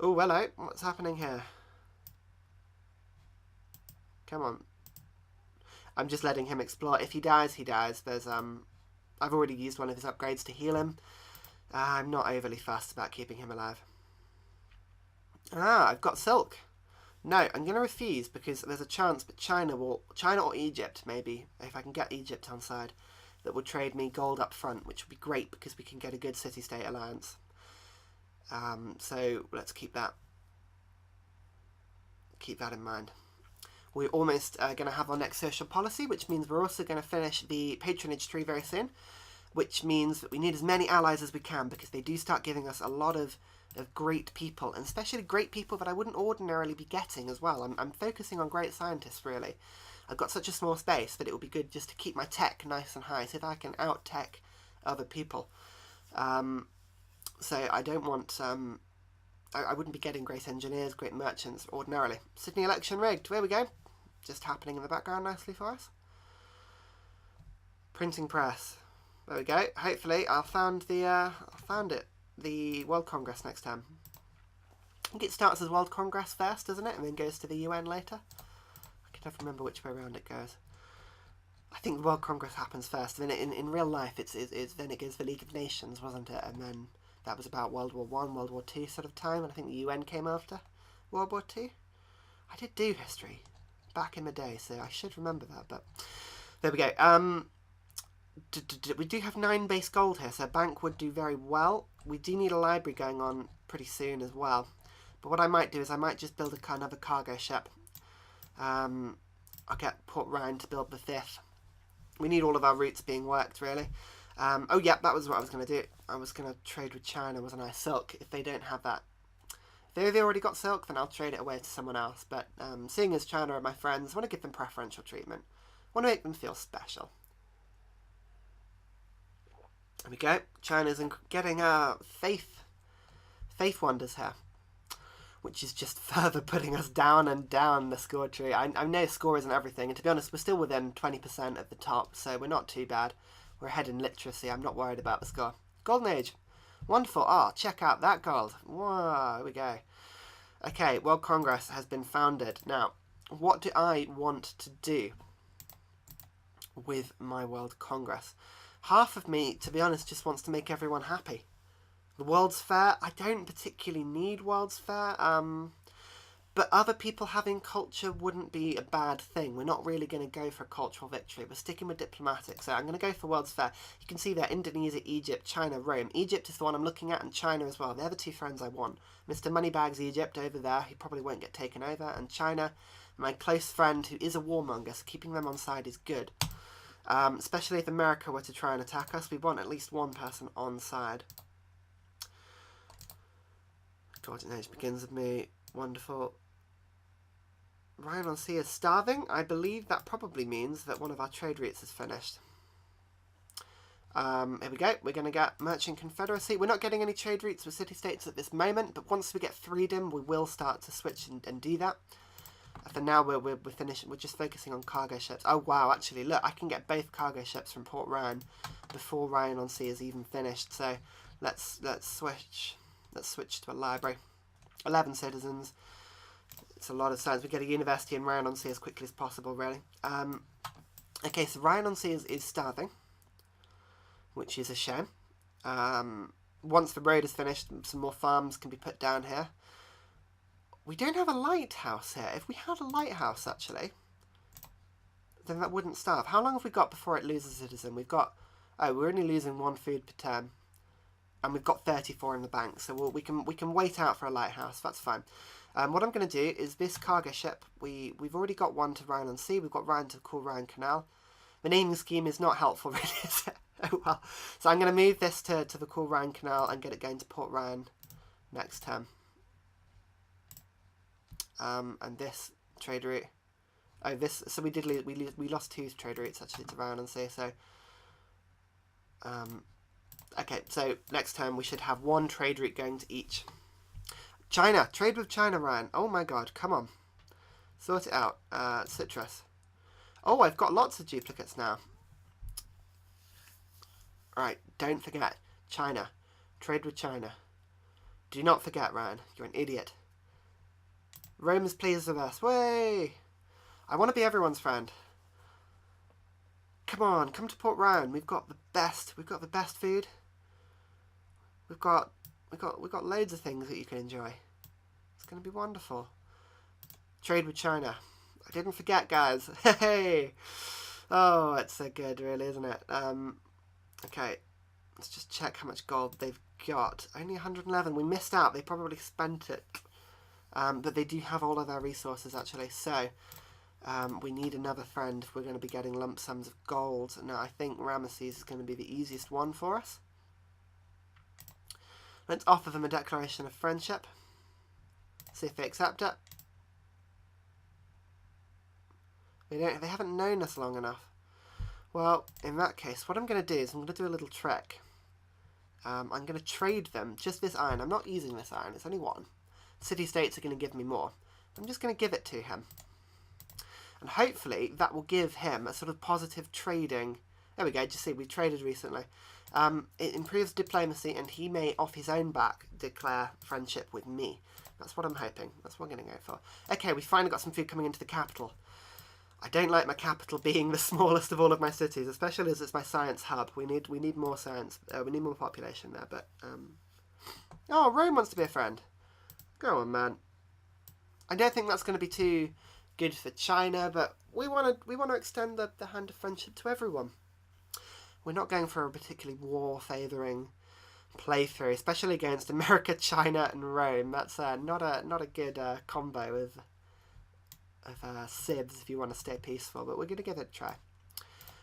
Oh, hello. What's happening here? Come on. I'm just letting him explore. If he dies, he dies. I've already used one of his upgrades to heal him. I'm not overly fussed about keeping him alive. Ah, I've got silk. No, I'm going to refuse because there's a chance that China or Egypt maybe, if I can get Egypt on side, that will trade me gold up front, which would be great because we can get a good city-state alliance. So let's keep that in mind. We're almost going to have our next social policy, which means we're also going to finish the patronage tree very soon, which means that we need as many allies as we can because they do start giving us a lot of great people, and especially great people that I wouldn't ordinarily be getting as well. I'm focusing on great scientists, really. I've got such a small space that it would be good just to keep my tech nice and high, so if I can out-tech other people. So I don't want... I wouldn't be getting great engineers, great merchants ordinarily. Sydney election rigged. There we go. Just happening in the background nicely for us. Printing press. There we go. Hopefully I'll found it. The World Congress next time. I think it starts as World Congress first, doesn't it? And then goes to the UN later. I can never remember which way around it goes. I think the World Congress happens first. Then in real life, then it goes to the League of Nations, wasn't it? And then that was about World War One, World War Two sort of time. And I think the UN came after World War Two. I did do history back in the day, so I should remember that. But there we go. We do have 9 base gold here, so bank would do very well. We do need a library going on pretty soon as well. But what I might do is I might just build another cargo ship. I'll get Port Ryan to build the 5th. We need all of our routes being worked, really. Oh, yeah, that was what I was going to do. I was going to trade with China, wasn't I? Silk, if they don't have that. If they've already got silk, then I'll trade it away to someone else. But seeing as China are my friends, I want to give them preferential treatment. I want to make them feel special. There we go. China's getting faith wonders here, which is just further putting us down and down the score tree. I know score isn't everything, and to be honest, we're still within 20% at the top, so we're not too bad. We're ahead in literacy. I'm not worried about the score. Golden Age. Wonderful. Oh, check out that gold. Whoa, here we go. Okay, World Congress has been founded. Now, what do I want to do with my World Congress? Half of me, to be honest, just wants to make everyone happy. The World's Fair, I don't particularly need World's Fair, but other people having culture wouldn't be a bad thing. We're not really going to go for a cultural victory. We're sticking with diplomatic, so I'm going to go for World's Fair. You can see there, Indonesia, Egypt, China, Rome. Egypt is the one I'm looking at, and China as well. They're the 2 friends I want. Mr. Moneybags Egypt over there, he probably won't get taken over, and China, my close friend who is a warmonger, so keeping them on side is good. Especially if America were to try and attack us, we want at least one person on side. Golden Age begins with me. Wonderful. Ryan on Sea is starving. I believe that probably means that one of our trade routes is finished. Here we go. We're going to get Merchant Confederacy. We're not getting any trade routes with city-states at this moment, but once we get freedom, we will start to switch and do that. For now, we're finishing. We're just focusing on cargo ships. Oh wow! Actually, look, I can get both cargo ships from Port Ryan before Ryan on Sea is even finished. So let's switch. Let's switch to a library. 11 citizens. It's a lot of science. We get a university in Ryan on Sea as quickly as possible, really. Okay, so Ryan on Sea is starving, which is a shame. Once the road is finished, some more farms can be put down here. We don't have a lighthouse here. If we had a lighthouse, actually, then that wouldn't starve. How long have we got before it loses a citizen? We've got... Oh, we're only losing 1 food per term. And we've got 34 in the bank, so we can wait out for a lighthouse. That's fine. What I'm going to do is this cargo ship. We've already got one to Ryan on Sea. We've got Ryan to Cool Ryan Canal. The naming scheme is not helpful, really, is it? Oh well. So I'm going to move this to the Cool Ryan Canal and get it going to Port Ryan next term. And this trade route. Oh, this. So we lost 2 trade routes actually to Ryan on Sea. So. Okay, so next time we should have 1 trade route going to each. China, trade with China, Ryan. Oh my God, come on, sort it out. Citrus. Oh, I've got lots of duplicates now. All right, don't forget China. Trade with China. Do not forget, Ryan. You're an idiot. Rome is pleased with us. Way! I want to be everyone's friend. Come on, come to Port Rowan. We've got the best. We've got the best food. We've got loads of things that you can enjoy. It's going to be wonderful. Trade with China. I didn't forget, guys. Hey! Oh, it's so good, really, isn't it? Okay, let's just check how much gold they've got. Only 111. We missed out. They probably spent it. But they do have all of their resources, actually. So, we need another friend if we're going to be getting lump sums of gold. Now, I think Ramesses is going to be the easiest one for us. Let's offer them a declaration of friendship. See if they accept it. They haven't known us long enough. Well, in that case, what I'm going to do is I'm going to do a little trick. I'm going to trade them just this iron. I'm not using this iron. It's only one. City-states are going to give me more. I'm just going to give it to him. And hopefully that will give him a sort of positive trading. There we go. Just see, we traded recently. It improves diplomacy, and he may, off his own back, declare friendship with me. That's what I'm hoping. That's what I'm going to go for. Okay, we finally got some food coming into the capital. I don't like my capital being the smallest of all of my cities, especially as it's my science hub. We need more science. We need more population there. But oh, Rome wants to be a friend. Go on, man. I don't think that's going to be too good for China, but we want to extend the hand of friendship to everyone. We're not going for a particularly war-favouring playthrough, especially against America, China, and Rome. That's not a good combo of Sibs if you want to stay peaceful, but we're going to give it a try.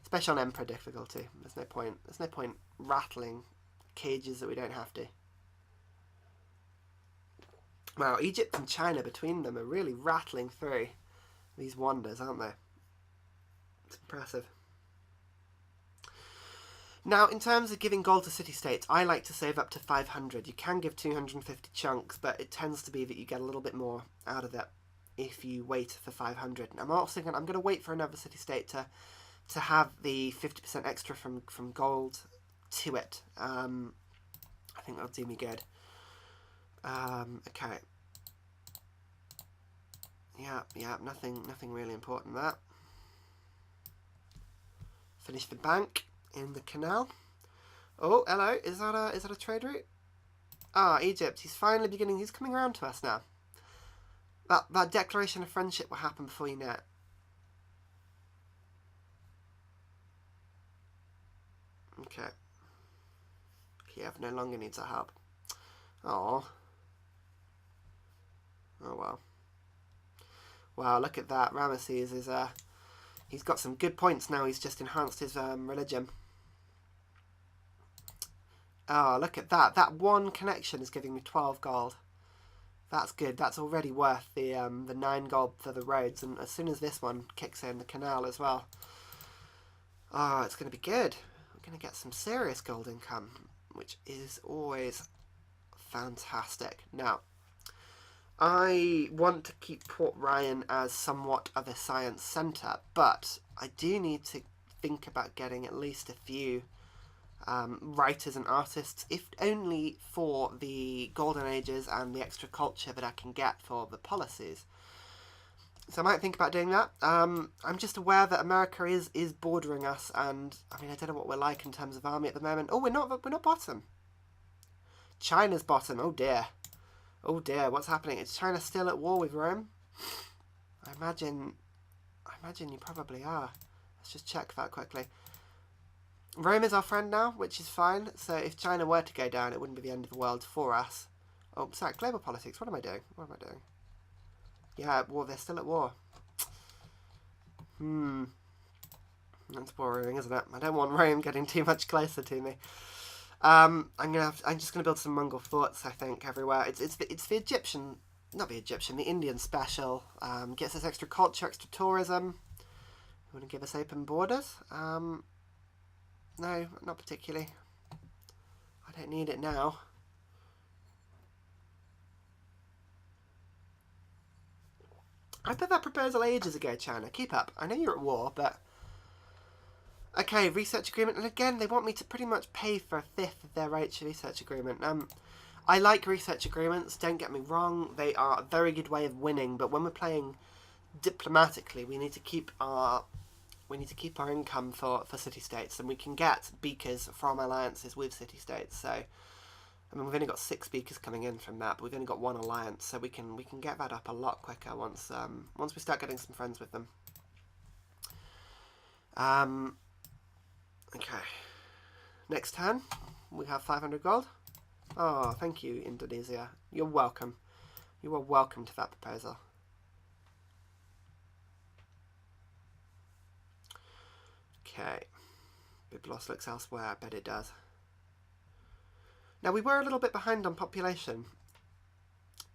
Especially on Emperor difficulty. There's no point rattling cages that we don't have to. Wow, Egypt and China between them are really rattling through these wonders, aren't they? It's impressive. Now, in terms of giving gold to city-states, I like to save up to 500. You can give 250 chunks, but it tends to be that you get a little bit more out of it if you wait for 500. And I'm also going to wait for another city-state to have the 50% extra from gold to it. I think that'll do me good. Okay. Yeah, nothing really important there. Finish the bank in the canal. Oh, hello. Is that a trade route? Ah, Egypt. He's coming around to us now. That declaration of friendship will happen before you know it. Okay. Kiev no longer needs our help. Oh well. Wow, look at that. Ramesses is he's got some good points now. He's just enhanced his religion. Oh, look at that. That one connection is giving me 12 gold. That's good. That's already worth the 9 gold for the roads, and as soon as this one kicks in, the canal as well. Oh, it's going to be good. We're going to get some serious gold income, which is always fantastic. Now, I want to keep Port Ryan as somewhat of a science centre, but I do need to think about getting at least a few writers and artists, if only for the golden ages and the extra culture that I can get for the policies. So I might think about doing that. I'm just aware that America is bordering us, and I mean, I don't know what we're like in terms of army at the moment. Oh, we're not bottom. China's bottom. Oh dear. Oh dear. What's happening? Is China still at war with Rome? I imagine you probably are. Let's just check that quickly. Rome is our friend now, which is fine. So if China were to go down, it wouldn't be the end of the world for us. Oh, sorry, global politics. What am I doing? What am I doing? Yeah, war. They're still at war. That's worrying, isn't it? I don't want Rome getting too much closer to me. I'm just gonna build some Mongol forts. I think everywhere. It's the Egyptian, not the Egyptian, the Indian special. Gets us extra culture, extra tourism. You want to give us open borders? No, not particularly. I don't need it now. I put that proposal ages ago, China. Keep up. I know you're at war, but... Okay, research agreement. And again, they want me to pretty much pay for a fifth of their research agreement. I like research agreements, don't get me wrong. They are a very good way of winning, but when we're playing diplomatically, we need to keep our income for city-states, and we can get beakers from alliances with city-states. So, I mean, we've only got 6 beakers coming in from that, but we've only got 1 alliance, so we can get that up a lot quicker once we start getting some friends with them. Okay. Next turn, we have 500 gold. Oh, thank you, Indonesia. You're welcome. You are welcome to that proposal. Okay. Byblos looks elsewhere. I bet it does. Now, we were a little bit behind on population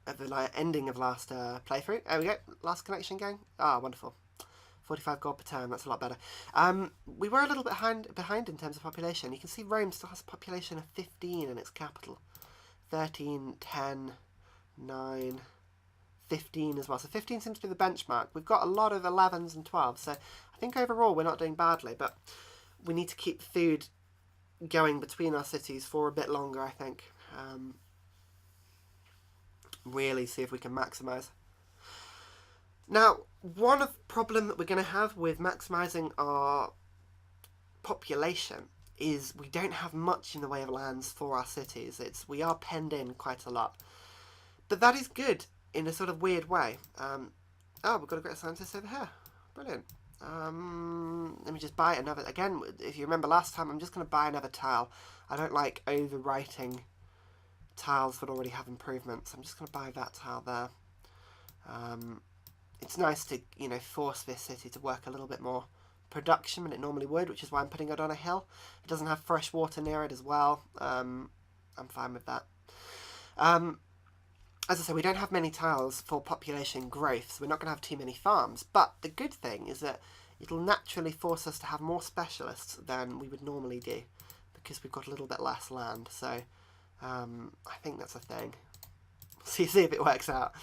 at the ending of last playthrough. There we go. Last connection going. Ah, wonderful. 45 gold per turn. That's a lot better. We were a little bit behind in terms of population. You can see Rome still has a population of 15 in its capital. 13, 10, 9, 15 as well. So 15 seems to be the benchmark. We've got a lot of 11s and 12s. So I think overall we're not doing badly, but we need to keep food going between our cities for a bit longer, I think. Really see if we can maximise. Now, one of the problem that we're going to have with maximising our population is we don't have much in the way of lands for our cities. We are penned in quite a lot. But that is good in a sort of weird way. Oh, we've got a great scientist over here. Brilliant. Let me just buy another. Again, if you remember last time, I'm just going to buy another tile. I don't like overwriting tiles that already have improvements. I'm just going to buy that tile there. It's nice to, force this city to work a little bit more production than it normally would, which is why I'm putting it on a hill. It doesn't have fresh water near it as well. I'm fine with that. As I said, we don't have many tiles for population growth, so we're not going to have too many farms. But the good thing is that it'll naturally force us to have more specialists than we would normally do, because we've got a little bit less land. So I think that's a thing. See if it works out.